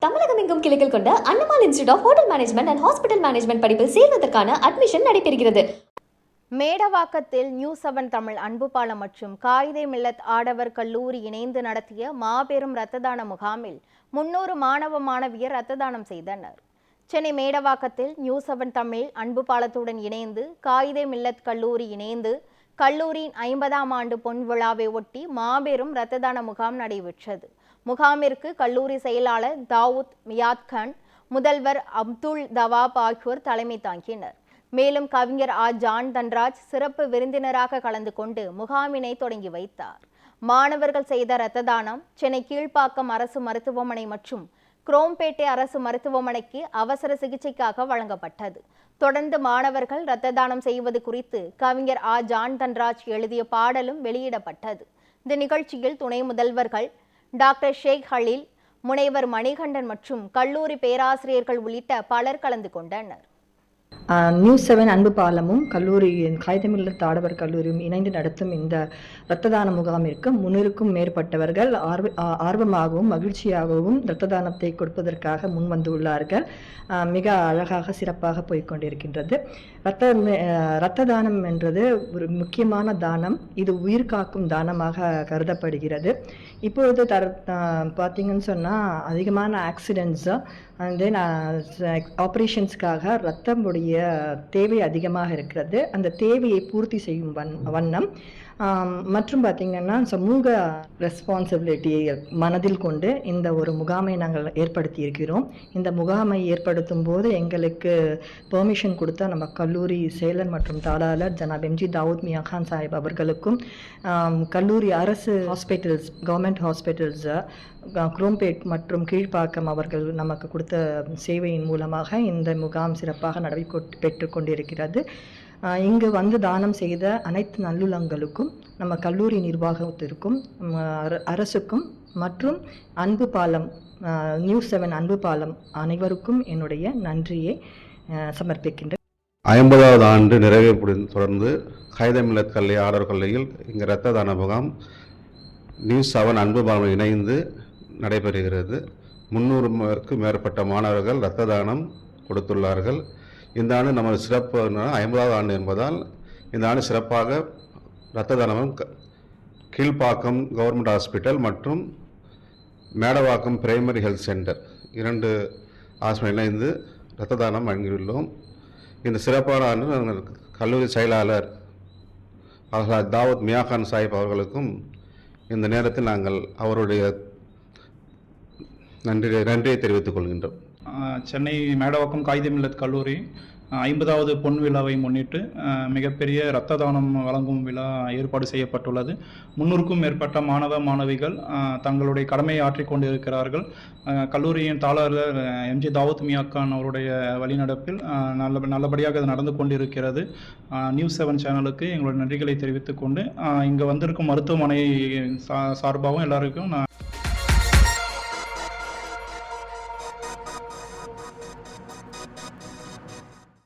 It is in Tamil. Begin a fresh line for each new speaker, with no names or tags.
தமிழகம் எங்கும் கிளைகள் கொண்ட Annamal institute of hotel management and hospital management படிப்பில் சேர்வதற்கான அட்மிஷன் நடைபெறுகிறது.
மேடவாக்கத்தில் நியூ7 தமிழ் அன்பு பாலம் மற்றும் காயிதே மில்லத் ஆடவர் கல்லூரி இணைந்து நடத்திய மாபெரும் இரத்த தான முகாமில் 300 மாணவ மாணவியர் இரத்த தானம் செய்தனர். சென்னை மேடவாக்கத்தில் நியூ7 தமிழ் அன்பு பாலத்துடன் இணைந்து காயிதே மில்லத் கல்லூரி இணைந்து கல்லூரியின் 50ஆம் ஆண்டு பொன் விழாவை ஒட்டி மாபெரும் இரத்த தான முகாம் நடைபெற்றது. முகாமிற்கு கல்லூரி செயலாளர் தாவூத் மியாத் கான், முதல்வர் அப்துல் தவாப் ஆகியோர் தலைமை தாங்கினர். மேலும் கவிஞர் ஜான் தன்ராஜ் சிறப்பு விருந்தினராக கலந்து கொண்டு முகாமினை தொடங்கி வைத்தார். மாணவர்கள் செய்த இரத்த தானம் சென்னை கீழ்ப்பாக்கம் அரசு மருத்துவமனை மற்றும் குரோம்பேட்டை அரசு மருத்துவமனைக்கு அவசர சிகிச்சைக்காக வழங்கப்பட்டது. தொடர்ந்து மாணவர்கள் இரத்த தானம் செய்வது குறித்து கவிஞர் ஜான் தன்ராஜ் எழுதிய பாடலும் வெளியிடப்பட்டது. இந்த நிகழ்ச்சியில் துணை முதல்வர்கள் டாக்டர் ஷேக் ஹலீல், முனைவர் மணிகண்டன் மற்றும் கல்லூரி பேராசிரியர்கள் உள்ளிட்ட பலர் கலந்து கொண்டனர்.
நியூ7 அன்பு பாலமும் கல்லூரியின் காயிதே மில்லத் ஆடவர் கல்லூரியும் இணைந்து நடத்தும் இந்த இரத்த தான முகாமிற்கு 300க்கும் மேற்பட்டவர்கள் ஆர்வமாகவும் மகிழ்ச்சியாகவும் இரத்த தானத்தை கொடுப்பதற்காக முன் வந்துள்ளார்கள். மிக அழகாக சிறப்பாக போய்கொண்டிருக்கின்றது. இரத்த தானம் என்றது ஒரு முக்கியமான தானம். இது உயிர் காக்கும் தானமாக கருதப்படுகிறது. இப்பொழுது பார்த்தீங்கன்னு சொன்னால் அதிகமான ஆக்சிடென்ட்ஸ் தென் ஆப்ரேஷன்ஸ்க்காக இரத்தமுடைய தேவை அதிகமாக இருக்கிறது. அந்த தேவையை பூர்த்தி செய்யும் வண்ணம் மற்றும் பார்த்திங்கன்னா சமூக ரெஸ்பான்சிபிலிட்டியை மனதில் கொண்டு இந்த ஒரு முகாமை நாங்கள் ஏற்படுத்தி இருக்கிறோம். இந்த முகாமை ஏற்படுத்தும் போது எங்களுக்கு பெர்மிஷன் கொடுத்த நம்ம கல்லூரி செயலர் மற்றும் தாளாளர் ஜனாப் எம்ஜி தாவூத் மியாத் கான் சாஹிப் அவர்களுக்கும் கல்லூரி அரசு ஹாஸ்பிட்டல்ஸ் கவர்மெண்ட் ஹாஸ்பிட்டல்ஸ் குரோம்பேட் மற்றும் கீழ்ப்பாக்கம் அவர்கள் நமக்கு கொடுத்த சேவையின் மூலமாக இந்த முகாம் சிறப்பாக நடைபெற்று கொண்டிருக்கிறது. இங்கு வந்து தானம் செய்த அனைத்து நல்லுள்ளங்களுக்கும் நம்ம கல்லூரி நிர்வாகத்திற்கும் அரசுக்கும் மற்றும் அன்பு பாலம் நியூ7 அன்பு பாலம் அனைவருக்கும் என்னுடைய நன்றியை சமர்ப்பிக்கின்றேன்.
50வது ஆண்டு நிறைவை தொடர்ந்து காயிதே மில்லத் கல்லூரி ஆடவர் கல்லூரியில் இங்கு இரத்த தான முகாம் நியூ7 அன்பு பாலம் இணைந்து நடைபெறுகிறது. 300க்கும் மேற்பட்ட மாணவர்கள் இரத்த தானம் கொடுத்துள்ளார்கள். இந்த ஆண்டு நமது சிறப்பு 50வது ஆண்டு என்பதால் இந்த ஆண்டு சிறப்பாக இரத்த தானம் கீழ்ப்பாக்கம் கவர்மெண்ட் ஹாஸ்பிட்டல் மற்றும் Medavakkam primary health centre 2 hospital இணைந்து இரத்த தானம் வழங்கியுள்ளோம். இந்த சிறப்பான ஆண்டு கல்லூரி செயலாளர் தாவூத் மியாத் கான் சாஹிப் அவர்களுக்கும் இந்த நேரத்தில் நாங்கள் அவருடைய நன்றியை தெரிவித்துக் கொள்கின்றோம்.
சென்னை மேடவாக்கம் காயிதே மில்லத் கல்லூரி 50வது பொன் விழாவை முன்னிட்டு மிகப்பெரிய இரத்த தானம் வழங்கும் விழா ஏற்பாடு செய்யப்பட்டுள்ளது. 300க்கும் மேற்பட்ட மாணவ மாணவிகள் தங்களுடைய கடமையை ஆற்றிக் கொண்டிருக்கிறார்கள். கல்லூரியின் தாளாளர் எம்ஜி தாவூத் மியாத் கான் அவருடைய வழிநடப்பில் நல்லபடியாக அது நடந்து கொண்டிருக்கிறது. நியூஸ்7 சேனலுக்கு எங்களுடைய நன்றிகளை தெரிவித்துக் கொண்டு இங்கே வந்திருக்கும் மருத்துவமனை சார்பாகவும் எல்லாருக்கும்